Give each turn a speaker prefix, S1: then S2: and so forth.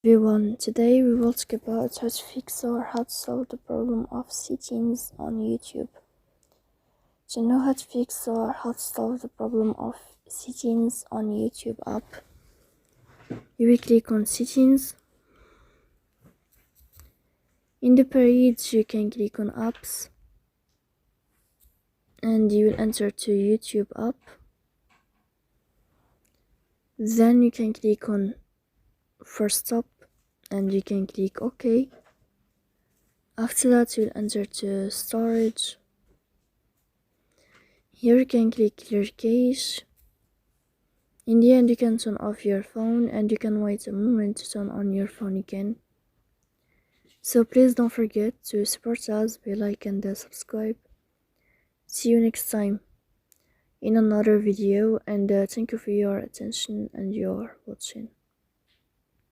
S1: Everyone, today we will talk about how to fix or how to solve the problem of settings on YouTube. To know how to fix or how to solve the problem of settings on YouTube app, you will click on settings. In the page you can click on apps and you will enter to YouTube app. Then you can click on first stop and you can click OK. After that you will enter to storage. Here you can click clear cache. In the end you can turn off your phone and you can wait a moment to turn on your phone again. So please don't forget to support us by like and subscribe. See you next time in another video, and thank you for your attention and your watching.